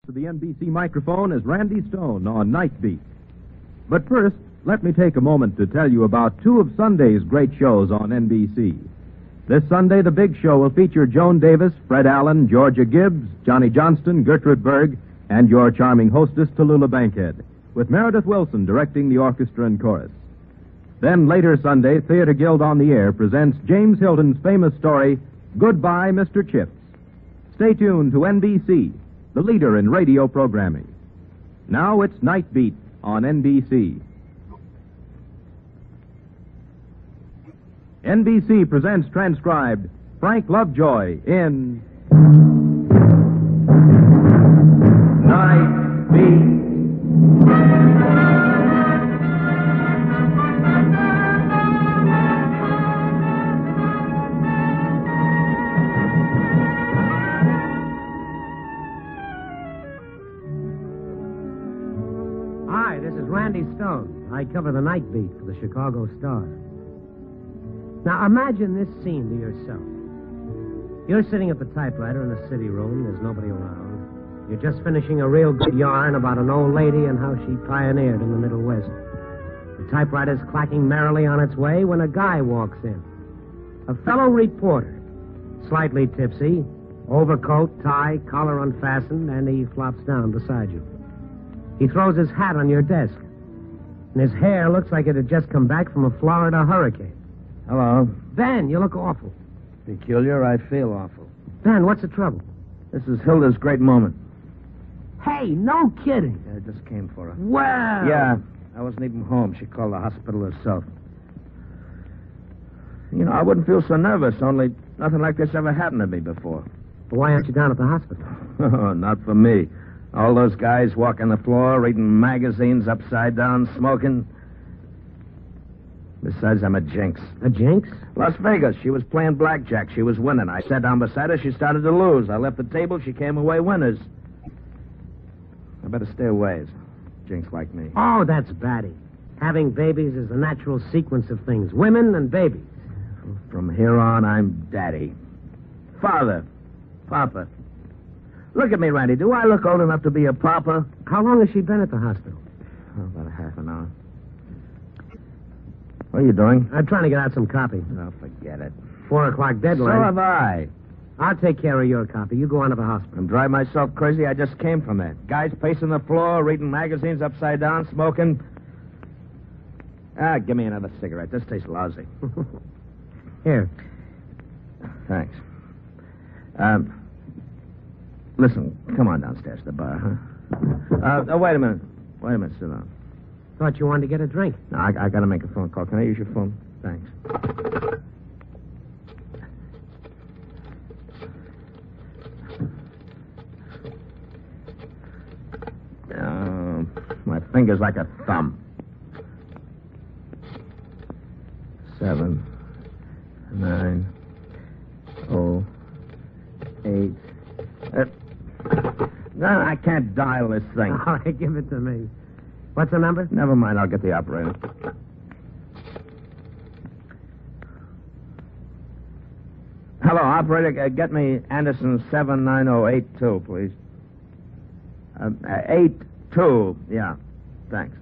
To the NBC microphone is Randy Stone on Night Beat. But first, let me take a moment to tell you about two of Sunday's great shows on NBC. This Sunday, the big show will feature Joan Davis, Fred Allen, Georgia Gibbs, Johnny Johnston, Gertrude Berg, and your charming hostess, Tallulah Bankhead, with Meredith Wilson directing the orchestra and chorus. Then later Sunday, Theater Guild on the Air presents James Hilton's famous story, Goodbye, Mr. Chips. Stay tuned to NBC, the leader in radio programming. Now it's Night Beat on NBC. NBC presents transcribed Frank Lovejoy in Night Beat. Hi, this is Randy Stone. I cover the Night Beat for the Chicago Star. Now, imagine this scene to yourself. You're sitting at the typewriter in a city room. There's nobody around. You're just finishing a real good yarn about an old lady and how she pioneered in the Middle West. The typewriter's clacking merrily on its way when a guy walks in. A fellow reporter, slightly tipsy, overcoat, tie, collar unfastened, and he flops down beside you. He throws his hat on your desk, and his hair looks like it had just come back from a Florida hurricane. Hello. Ben, you look awful. Peculiar, I feel awful. Ben, what's the trouble? This is Hilda's great moment. Hey, no kidding. I just came for her. Well. Yeah, I wasn't even home. She called the hospital herself. You know, I wouldn't feel so nervous, only nothing like this ever happened to me before. But why aren't you down at the hospital? Oh, not for me. All those guys walking the floor, reading magazines upside down, smoking. Besides, I'm a jinx. A jinx? Las Vegas. She was playing blackjack. She was winning. I sat down beside her. She started to lose. I left the table. She came away winners. I better stay away. It's a jinx like me. Oh, that's batty. Having babies is the natural sequence of things. Women and babies. From here on, I'm daddy. Father. Papa. Look at me, Randy. Do I look old enough to be a papa? How long has she been at the hospital? Oh, about a half an hour. What are you doing? I'm trying to get out some copy. Oh, forget it. 4 o'clock deadline. So have I. I'll take care of your copy. You go on to the hospital. I'm driving myself crazy. I just came from that. Guys pacing the floor, reading magazines upside down, smoking. Give me another cigarette. This tastes lousy. Here. Thanks. Listen, come on downstairs to the bar, huh? Wait a minute. Sit down. Thought you wanted to get a drink. No, I got to make a phone call. Can I use your phone? Thanks. My finger's like a thumb. 7, 9, 0, 8. No, I can't dial this thing. All right, give it to me. What's the number? Never mind, I'll get the operator. Hello, operator. Get me Anderson 79082, please. 82. Yeah, thanks.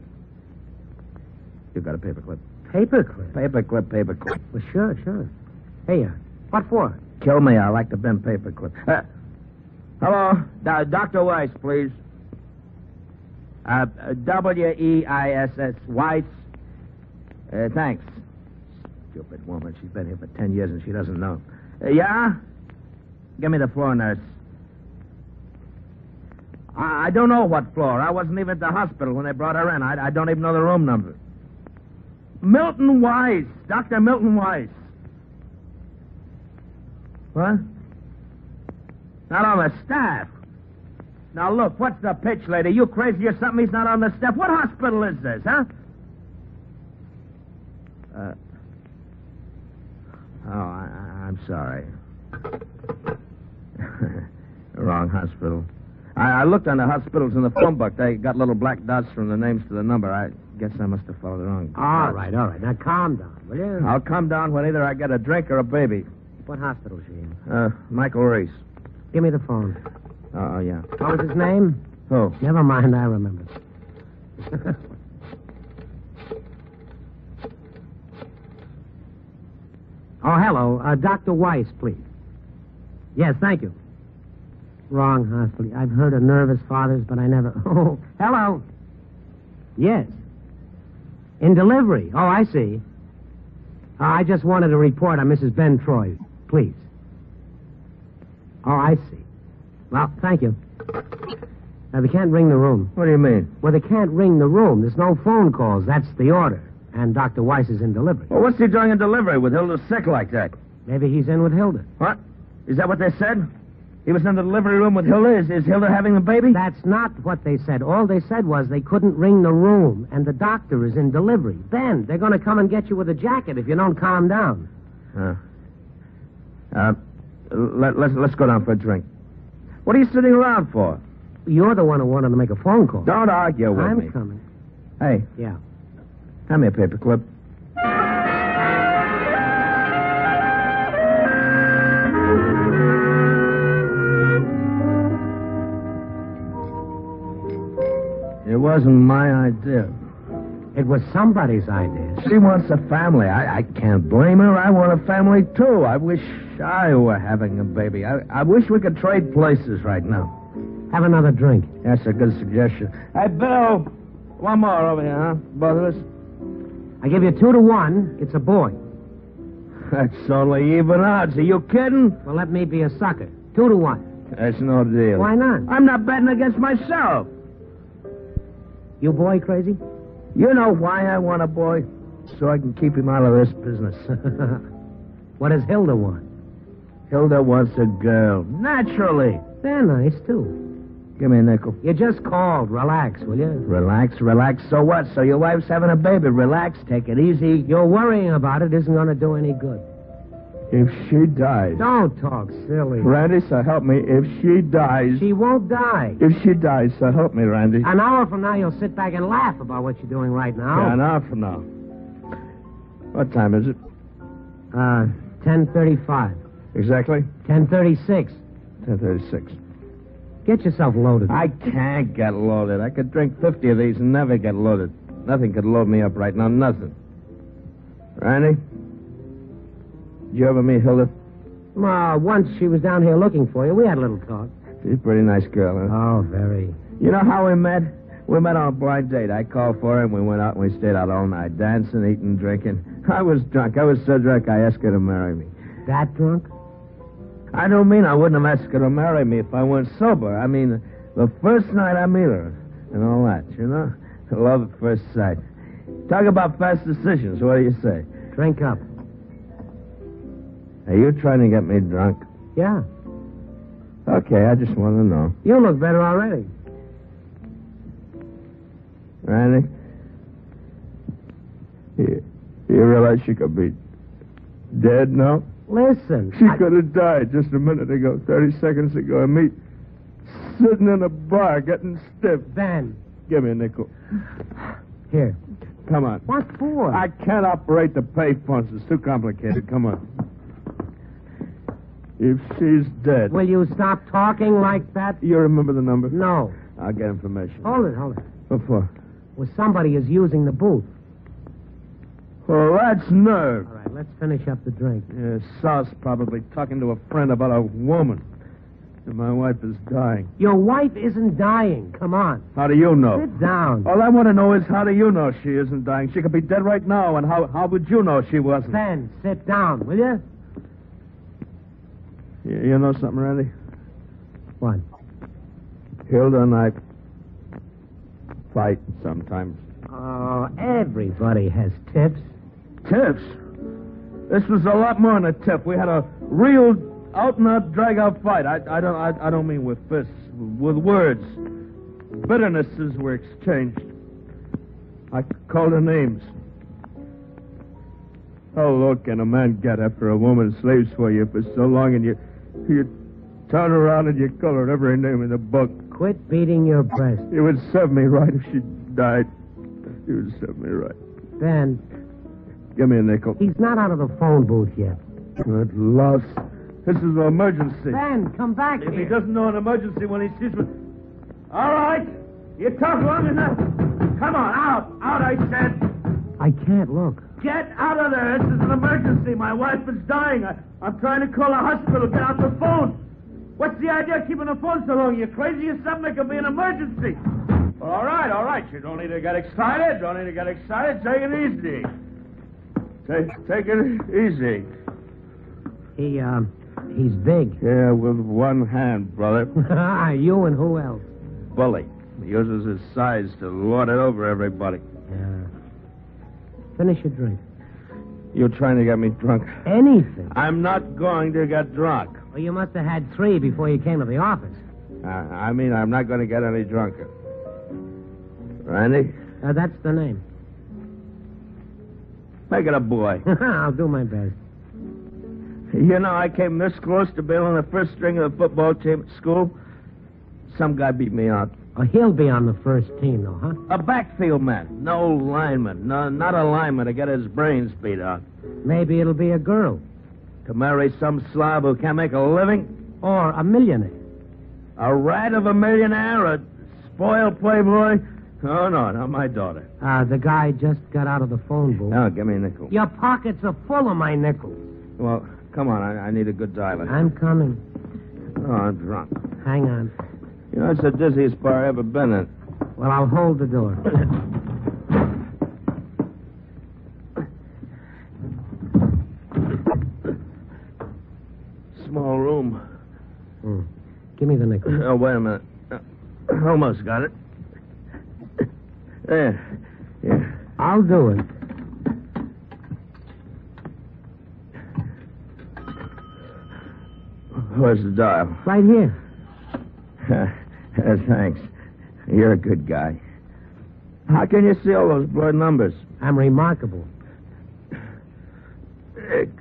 You got a paperclip? Paperclip? Paperclip. Well, sure. Hey, what for? Kill me. I like to bend paperclip. Hello, Dr. Weiss, please. W-E-I-S-S, Weiss. Thanks. Stupid woman. She's been here for 10 years and she doesn't know. Yeah? Give me the floor, nurse. I don't know what floor. I wasn't even at the hospital when they brought her in. I don't even know the room number. Milton Weiss. Dr. Milton Weiss. What? Not on the staff. Now, look, what's the pitch, lady? You crazy or something? He's not on the staff. What hospital is this, huh? I'm sorry. Wrong hospital. I looked on the hospitals in the phone book. They got little black dots from the names to the number. I guess I must have followed the wrong. All right. Now, calm down, will you? I'll calm down when either I get a drink or a baby. What hospital is she in? Michael Reese. Give me the phone. Oh, yeah. What was his name? Who? Never mind, I remember. Oh, hello. Dr. Weiss, please. Yes, thank you. Wrong hospital. I've heard of nervous fathers, but I never... Oh, hello. Yes. In delivery. Oh, I see. I just wanted to report on Mrs. Ben Troy, please. Oh, I see. Well, thank you. They can't ring the room. What do you mean? Well, they can't ring the room. There's no phone calls. That's the order. And Dr. Weiss is in delivery. Well, what's he doing in delivery with Hilda sick like that? Maybe he's in with Hilda. What? Is that what they said? He was in the delivery room with Hilda? Is Hilda having the baby? That's not what they said. All they said was they couldn't ring the room, and the doctor is in delivery. Ben, they're going to come and get you with a jacket if you don't calm down. Let's go down for a drink. What are you sitting around for? You're the one who wanted to make a phone call. Don't argue with me. I'm coming. Hey, Yeah. hand me a paperclip. It wasn't my idea. It was somebody's idea. She wants a family. I can't blame her. I want a family, too. I wish I were having a baby. I wish we could trade places right now. Have another drink. That's a good suggestion. Hey, Bill. One more over here, huh? Both of us? I give you 2-1. It's a boy. That's only even odds. Are you kidding? Well, let me be a sucker. 2-1. That's no deal. Why not? I'm not betting against myself. You boy crazy? You know why I want a boy? So I can keep him out of this business. What does Hilda want? Hilda wants a girl. Naturally. They're nice, too. Give me a nickel. You just called. Relax, will you? Relax. So what? So your wife's having a baby. Relax. Take it easy. Your worrying about it isn't going to do any good. If she dies... Don't talk silly. Randy, so help me. If she dies... She won't die. If she dies, so help me, Randy. An hour from now, you'll sit back and laugh about what you're doing right now. Yeah, an hour from now. What time is it? 10:35. Exactly? 10:36. 10:36. Get yourself loaded. I can't get loaded. I could drink 50 of these and never get loaded. Nothing could load me up right now. Nothing. Randy? Did you ever meet Hilda? Once she was down here looking for you. We had a little talk. She's a pretty nice girl, huh? Oh, very. You know how we met? We met on a blind date. I called for her, and we went out and we stayed out all night, dancing, eating, drinking. I was drunk. I was so drunk I asked her to marry me. That drunk? I don't mean I wouldn't have asked her to marry me if I weren't sober. I mean, the first night I meet her and all that, you know? Love at first sight. Talk about fast decisions. What do you say? Drink up. Are you trying to get me drunk? Yeah. Okay, I just want to know. You look better already. Randy? You realize she could be dead now? Listen. She could have died just a minute ago, 30 seconds ago, and me sitting in a bar getting stiff. Ben. Give me a nickel. Here. Come on. What for? I can't operate the pay phones. It's too complicated. Come on. If she's dead... Will you stop talking like that? You remember the number? No. I'll get information. Hold it. What for? Well, somebody is using the booth. Well, that's nerve. All right, let's finish up the drink. Yeah, Sauce probably talking to a friend about a woman. And my wife is dying. Your wife isn't dying. Come on. How do you know? Sit down. All I want to know is how do you know she isn't dying? She could be dead right now, and how would you know she wasn't? Ben, sit down, will you? You know something, Randy? What? Hilda and I fight sometimes. Oh, everybody has tips. Tips? This was a lot more than a tip. We had a real out-and-out, drag-out fight. I don't mean with fists, with words. Bitternesses were exchanged. I called her names. How low can a man get after a woman slaves for you for so long, and you turn around and you call her every name in the book? Quit beating your breast. It would serve me right if she died. It would serve me right. Ben. Give me a nickel. He's not out of the phone booth yet. Good loss. This is an emergency. Ben, come back If here. he doesn't know an emergency when he sees me... All right. You talk long enough. Come on, out. Out, I said. I can't look. Get out of there. This is an emergency. My wife is dying. I'm trying to call a hospital. Get out the phone. What's the idea of keeping the phone so long? You crazy or something? It could be an emergency. Well, all right, all right. You don't need to get excited. Don't need to get excited. Take it easy. Take it easy. He's big. Yeah, with one hand, brother. You and who else? Bully. He uses his size to lord it over everybody. Yeah. Finish your drink. You're trying to get me drunk. Anything. I'm not going to get drunk. Well, you must have had 3 before you came to the office. I mean, I'm not going to get any drunker. Randy? That's the name. Make it a boy. I'll do my best. You know, I came this close to being on the first string of the football team at school. Some guy beat me out. Oh, he'll be on the first team, though, huh? A backfield man. No lineman. No, not a lineman to get his brains beat out. Maybe it'll be a girl. To marry some slob who can't make a living? Or a millionaire. A rat of a millionaire? A spoiled playboy? Oh, no, not my daughter. The guy just got out of the phone booth. Oh, give me a nickel. Your pockets are full of my nickels. Well, come on, I need a good dialer. I'm coming. Oh, I'm drunk. Hang on. You know, it's the dizziest bar I've ever been in. Well, I'll hold the door. Small room. Give me the nickel. Oh, wait a minute. Almost got it. There. Yeah. I'll do it. Where's the dial? Right here. Thanks. You're a good guy. How can you see all those blurred numbers? I'm remarkable.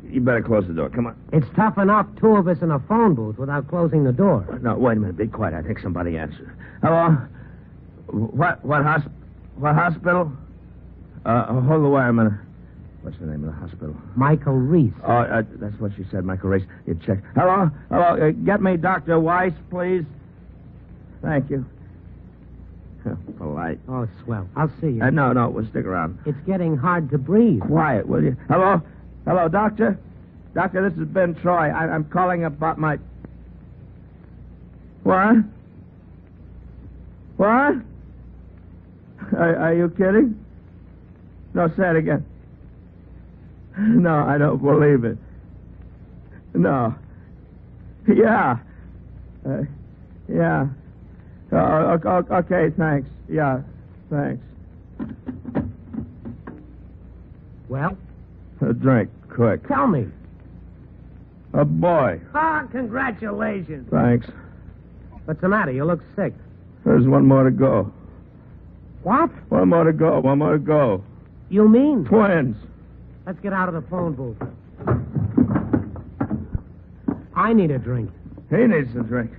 You better close the door. Come on. It's tough enough, 2 of us in a phone booth without closing the door. No, wait a minute. Be quiet. I think somebody answered. Hello? What hospital? Hold the wire a minute. What's the name of the hospital? Michael Reese. Oh, that's what she said, Michael Reese. You check. Hello? Hello? Get me Dr. Weiss, please. Thank you. Polite. Oh, swell. I'll see you. No, we'll stick around. It's getting hard to breathe. Quiet, will you? Hello? Hello, doctor? Doctor, this is Ben Troy. I'm calling about my... What? What? Are you kidding? No, say it again. No, I don't believe it. No. Yeah. Yeah. Okay, thanks. Yeah, thanks. Well? A drink, quick. Tell me. A boy. Ah, congratulations. Thanks. What's the matter? You look sick. There's one more to go. What? One more to go. You mean? Twins. Let's get out of the phone booth. I need a drink. He needs a drink.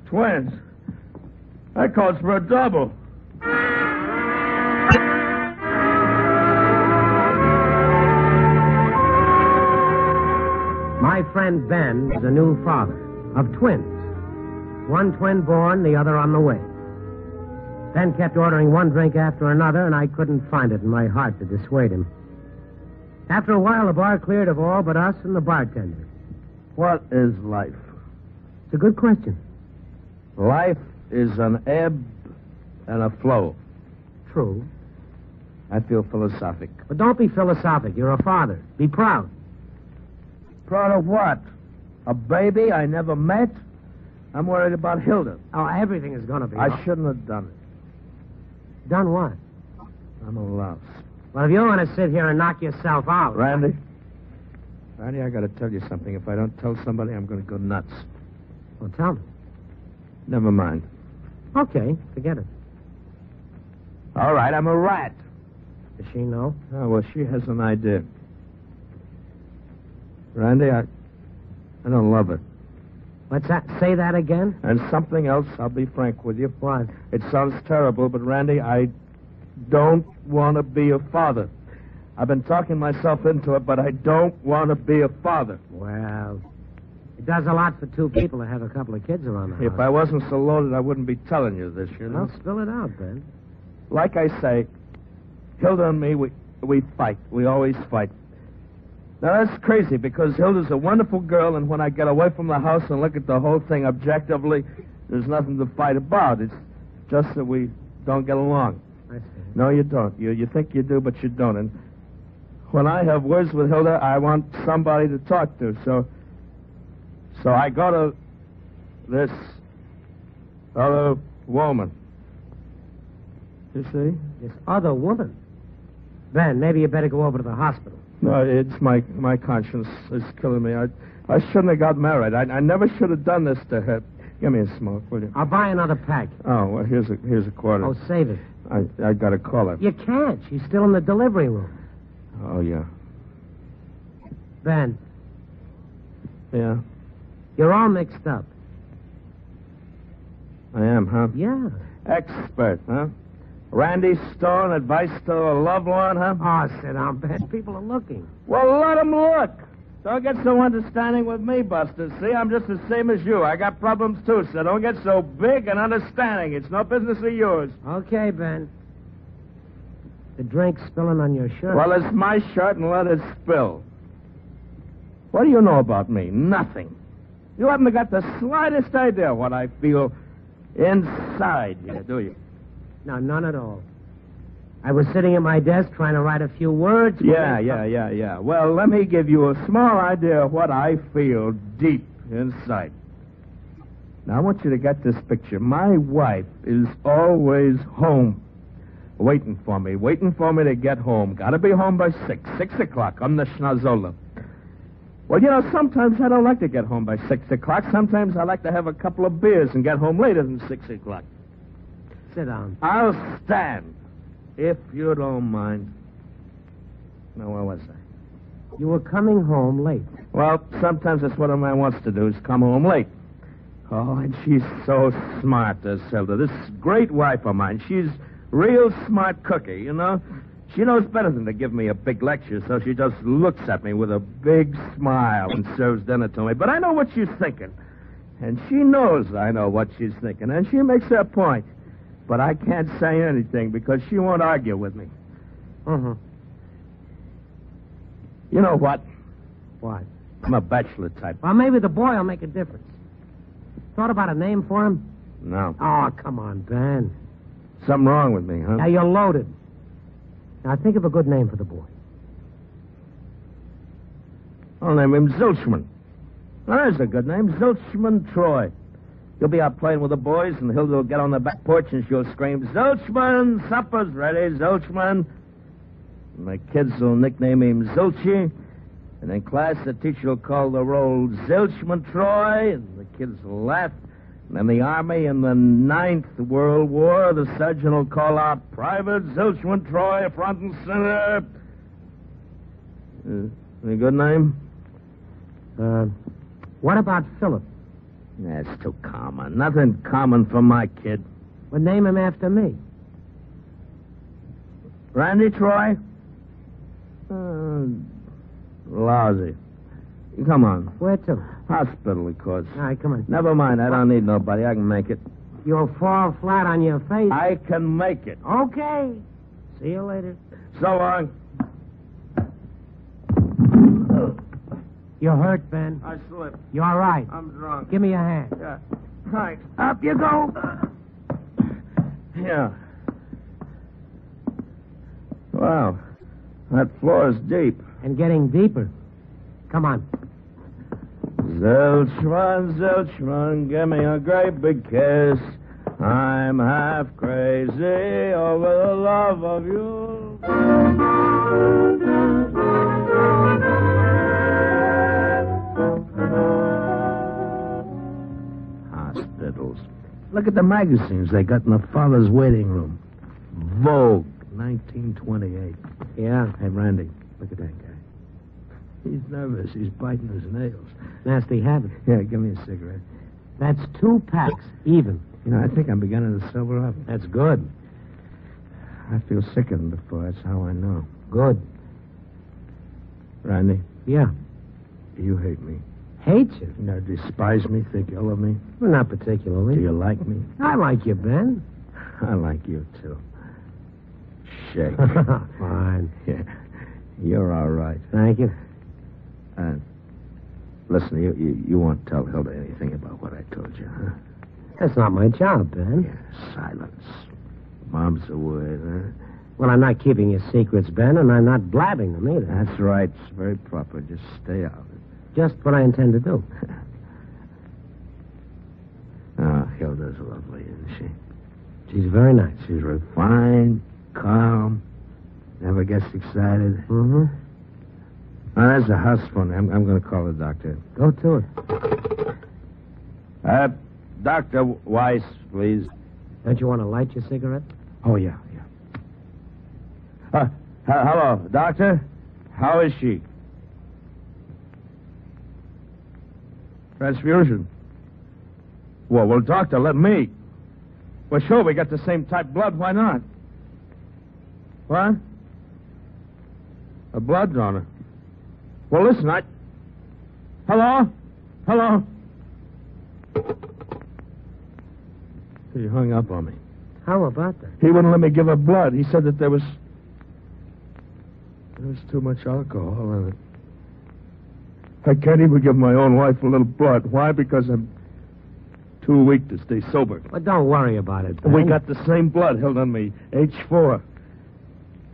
Twins. That calls for a double. My friend Ben is a new father of twins. One twin born, the other on the way. Ben kept ordering one drink after another, and I couldn't find it in my heart to dissuade him. After a while, the bar cleared of all but us and the bartender. What is life? It's a good question. Life is an ebb and a flow. True. I feel philosophic. But don't be philosophic. You're a father. Be proud. Proud of what? A baby I never met? I'm worried about Hilda. Oh, everything is going to be. I shouldn't have done it. Done what? I'm a louse. Well, if you want to sit here and knock yourself out... Randy, I got to tell you something. If I don't tell somebody, I'm going to go nuts. Well, tell me. Never mind. Okay, forget it. All right, I'm a rat. Does she know? Oh, well, she has an idea. Randy, I don't love her. What's that? Say that again? And something else, I'll be frank with you. What? It sounds terrible, but Randy, I don't want to be a father. I've been talking myself into it, but I don't want to be a father. Well, It does a lot for two people to have a couple of kids around the house. If I wasn't so loaded, I wouldn't be telling you this, you know. Well, spill it out, Ben. Like I say, Hilda and me, we fight. We always fight. Now, that's crazy because Hilda's a wonderful girl, and when I get away from the house and look at the whole thing objectively, there's nothing to fight about. It's just that we don't get along. I see. No, you don't. You think you do, but you don't. And when I have words with Hilda, I want somebody to talk to. So I go to this other woman. You see? This other woman. Ben, maybe you better go over to the hospital. No, it's my conscience is killing me. I shouldn't have got married. I never should have done this to her. Give me a smoke, will you? I'll buy another pack. Oh, well, here's a quarter. Oh, save it. I got to call her. You can't. She's still in the delivery room. Oh, yeah. Ben, Yeah, you're all mixed up. I am, huh? Yeah. Expert, huh? Randy Stone, advice to a loved one, huh? Oh, sit down, Ben. People are looking. Well, let them look. Don't get so understanding with me, Buster. See, I'm just the same as you. I got problems, too, so don't get so big and understanding. It's no business of yours. Okay, Ben. The drink's spilling on your shirt. Well, it's my shirt, and let it spill. What do you know about me? Nothing. You haven't got the slightest idea what I feel inside here, do you? No, none at all. I was sitting at my desk trying to write a few words. Yeah. Well, let me give you a small idea of what I feel deep inside. Now, I want you to get this picture. My wife is always home, waiting for me to get home. Got to be home by 6 o'clock on the schnozola. Well, you know, sometimes I don't like to get home by 6 o'clock. Sometimes I like to have a couple of beers and get home later than 6 o'clock. Sit down. I'll stand, if you don't mind. Now, where was I? You were coming home late. Well, sometimes that's what a man wants to do, is come home late. Oh, and she's so smart, this Hilda. This great wife of mine. She's real smart cookie, you know. She knows better than to give me a big lecture, so she just looks at me with a big smile and serves dinner to me. But I know what she's thinking. And she knows I know what she's thinking, and she makes her point. But I can't say anything because she won't argue with me. Uh-huh. You know what? What? I'm a bachelor type. Well, maybe the boy will make a difference. Thought about a name for him? No. Oh, come on, Ben. Something wrong with me, huh? Now, you're loaded. Now, think of a good name for the boy. I'll name him Zilchman. Now, there's a good name. Zilchman Troy. You'll be out playing with the boys, and Hilda will get on the back porch, and she'll scream, Zilchman, supper's ready, Zilchman. And my kids will nickname him Zilchi. And in class, the teacher will call the roll Zilchman Troy, and the kids will laugh. And in the Army, in the 9th World War, the sergeant will call out, Private Zilchman Troy, front and center. Any good name? What about Philip? That's too common. Nothing common for my kid. Well, name him after me. Randy Troy? Lousy. Come on. Where to? Hospital, of course. All right, come on. Never mind. I don't need nobody. I can make it. You'll fall flat on your face. I can make it. Okay. See you later. So long. You're hurt, Ben. I slipped. You all right? I'm drunk. Give me a hand. Yeah. Right. Up you go. Yeah. Wow. That floor is deep. And getting deeper. Come on. Zilchman, Zilchman, give me a great big kiss. I'm half crazy over the love of you. Hospitals. Look at the magazines they got in the father's waiting room. Vogue, 1928. Yeah. Hey, Randy, look at that guy. He's nervous. He's biting his nails. Nasty habit. Yeah, give me a cigarette. That's 2 packs, even. You know, I think I'm beginning to sober up. That's good. I feel sicker than before. That's how I know. Good. Randy, Yeah. you hate me. Hate you? You despise me, think ill of me? Well, not particularly. Do you like me? I like you, Ben. I like you, too. Shake. Fine. Yeah. You're all right. Thank you. Listen, you won't tell Hilda anything about what I told you, huh? That's not my job, Ben. Yeah, silence. Mom's away, huh? Well, I'm not keeping your secrets, Ben, and I'm not blabbing them either. That's right. It's very proper. Just stay out. Just what I intend to do. Oh, Hilda's lovely, isn't she? She's very nice. She's refined, calm, never gets excited. Mm-hmm. Oh, there's a house phone. I'm going to call the doctor. Go to it. Dr. Weiss, please. Don't you want to light your cigarette? Oh, yeah. Hello, doctor. How is she? Transfusion. Well, doctor, let me. Well, sure, we got the same type blood. Why not? What? A blood donor. Well, listen, Hello? He hung up on me. How about that? He wouldn't let me give her blood. He said that there was too much alcohol in it. I can't even give my own wife a little blood. Why? Because I'm too weak to stay sober. Well, don't worry about it, Ben. We got the same blood, Hilda and me. H4.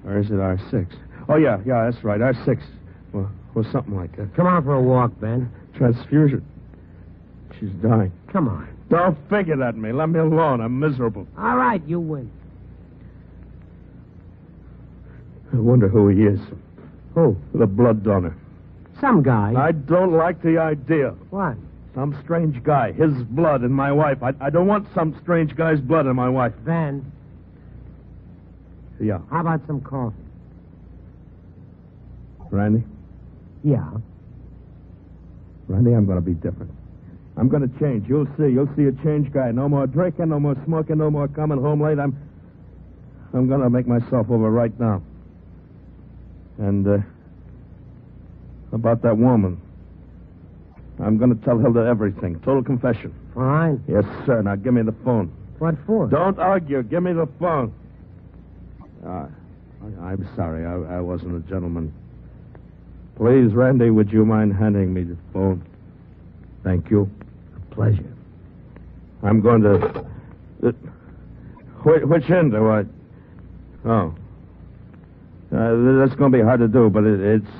Or is it R6? Oh, yeah, that's right. R6. Well, something like that. Come on for a walk, Ben. Transfusion. She's dying. Come on. Don't figure at me. Let me alone. I'm miserable. All right, you win. I wonder who he is. Who? The blood donor. Some guy. I don't like the idea. What? Some strange guy. His blood in my wife. I don't want some strange guy's blood in my wife. Ben. Yeah. How about some coffee? Randy? Yeah. Randy, I'm going to be different. I'm going to change. You'll see. You'll see a changed guy. No more drinking, no more smoking, no more coming home late. I'm going to make myself over right now. And, about that woman. I'm going to tell Hilda everything. Total confession. Fine. Yes, sir. Now give me the phone. What for? Don't argue. Give me the phone. I'm sorry. I wasn't a gentleman. Please, Randy, would you mind handing me the phone? Thank you. A pleasure. I'm going to... Which end do I... Oh. That's going to be hard to do, but it's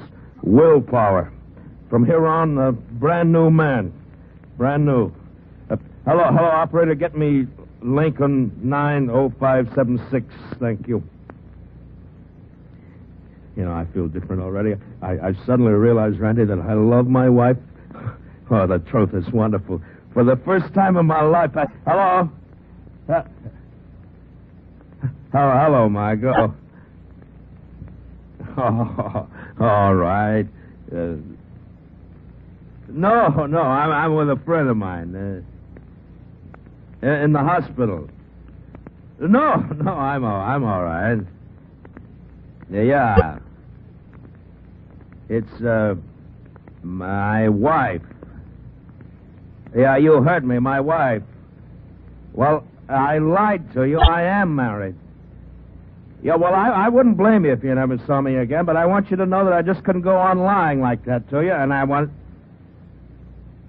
willpower. From here on, a brand new man. Brand new. Hello, operator. Get me Lincoln 90576. Thank you. You know, I feel different already. I suddenly realized, Randy, that I love my wife. Oh, the truth is wonderful. For the first time in my life, Hello? Hello, Margot. Oh, all right. No, I'm with a friend of mine. In the hospital. No, I'm all right. Yeah. It's, my wife. Yeah, you heard me, my wife. Well, I lied to you. I am married. Yeah, well, I wouldn't blame you if you never saw me again, but I want you to know that I just couldn't go on lying like that to you, and I want...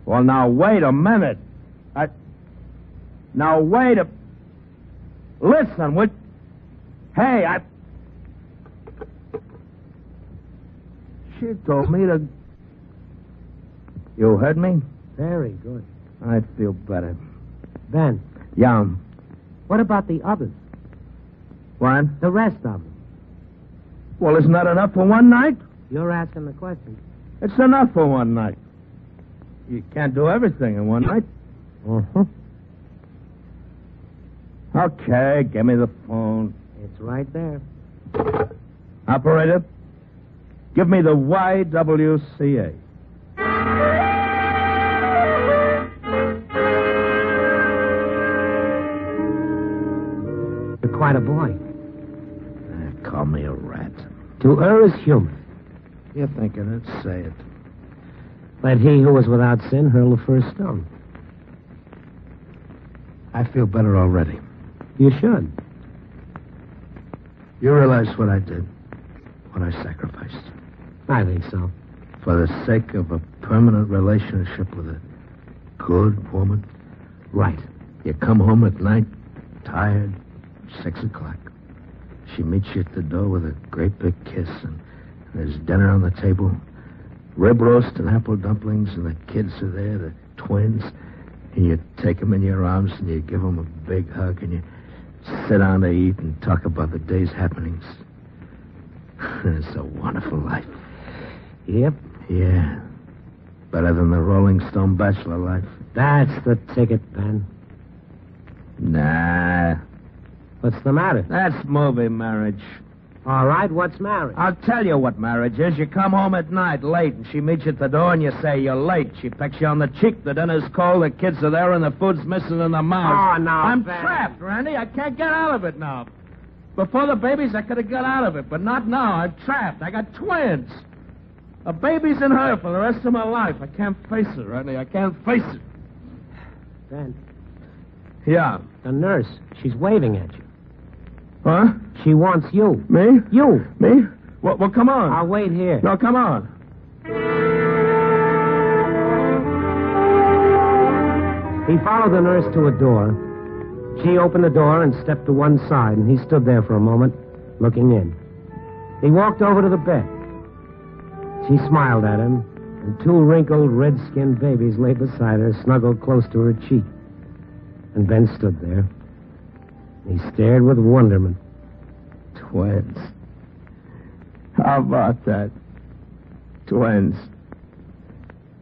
Well, now, wait a minute. Now, wait a... Listen, would... Hey, She told me to... You heard me? Very good. I feel better. Ben. Yeah. What about the others? What? The rest of them. Well, isn't that enough for one night? You're asking the question. It's enough for one night. You can't do everything in one night. Uh-huh. Okay, give me the phone. It's right there. Operator, give me the YWCA. You're quite a boy. Call me a rat. To err is human. You're thinking it, say it. Let he who is without sin hurl the first stone. I feel better already. You should. You realize what I did, what I sacrificed, I think so. for the sake of a permanent relationship with a good woman? Right. You come home at night, tired, 6 o'clock. She meets you at the door with a great big kiss, and there's dinner on the table. Rib roast and apple dumplings, and the kids are there, the twins. And you take them in your arms, and you give them a big hug, and you sit down to eat and talk about the day's happenings. It's a wonderful life. Yep. Yeah. Better than the Rolling Stone bachelor life. That's the ticket, Ben. Nah. What's the matter? That's movie marriage. All right, what's marriage? I'll tell you what marriage is. You come home at night late, and she meets you at the door, and you say you're late. She pecks you on the cheek. The dinner's cold, the kids are there, and the food's missing in the mouth. Oh, no, I'm Ben. trapped, Randy. I can't get out of it now. Before the babies, I could have got out of it, but not now. I'm trapped. I got twins. A baby's in her for the rest of my life. I can't face it, Randy. I can't face it. Ben, Yeah. the nurse, she's waving at you. Huh? She wants you. Me? You. Me? Well, come on. I'll wait here. No, come on. He followed the nurse to a door. She opened the door and stepped to one side, and he stood there for a moment, looking in. He walked over to the bed. She smiled at him, and two wrinkled, red-skinned babies lay beside her, snuggled close to her cheek. And Ben stood there. He stared with wonderment. Twins. How about that? Twins.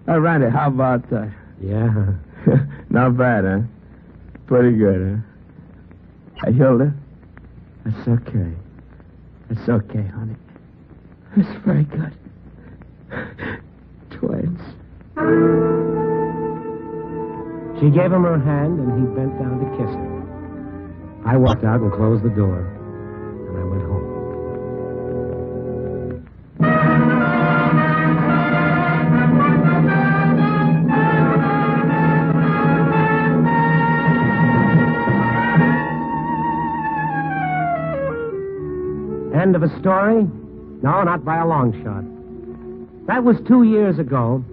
Randy, how about that? Yeah. Not bad, huh? Pretty good, huh? Hey, Hilda, that's okay. That's okay, honey. That's very good. Twins. She gave him her hand, and he bent down to kiss her. I walked out and closed the door, and I went home. End of a story? No, not by a long shot. That was 2 years ago.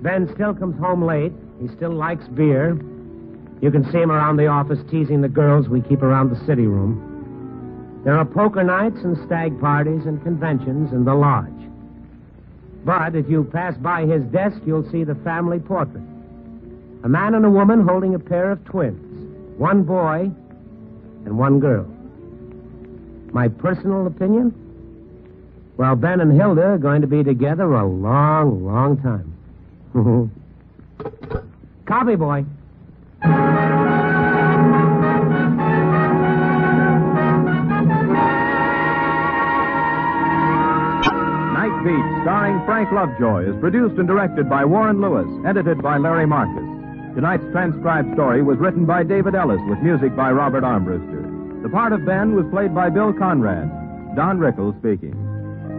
Ben still comes home late. He still likes beer. You can see him around the office teasing the girls we keep around the city room. There are poker nights and stag parties and conventions in the lodge. But if you pass by his desk, you'll see the family portrait. A man and a woman holding a pair of twins. One boy and one girl. My personal opinion? Well, Ben and Hilda are going to be together a long, long time. Copy, boy. Night Beat, starring Frank Lovejoy, is produced and directed by Warren Lewis, edited by Larry Marcus. Tonight's transcribed story was written by David Ellis with music by Robert Armbruster. The part of Ben was played by Bill Conrad. Don Rickles speaking.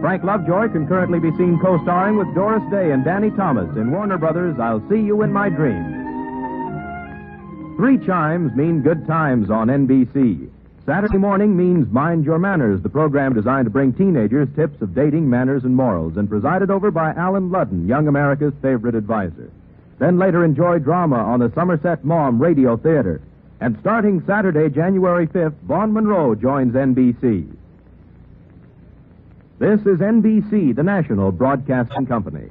Frank Lovejoy can currently be seen co-starring with Doris Day and Danny Thomas in Warner Brothers' I'll See You in My Dreams. 3 chimes mean good times on NBC. Saturday morning means Mind Your Manners, the program designed to bring teenagers tips of dating, manners, and morals, and presided over by Alan Ludden, young America's favorite advisor. Then later enjoy drama on the Somerset Maugham Radio Theater. And starting Saturday, January 5th, Vaughn Monroe joins NBC. This is NBC, the national broadcasting company.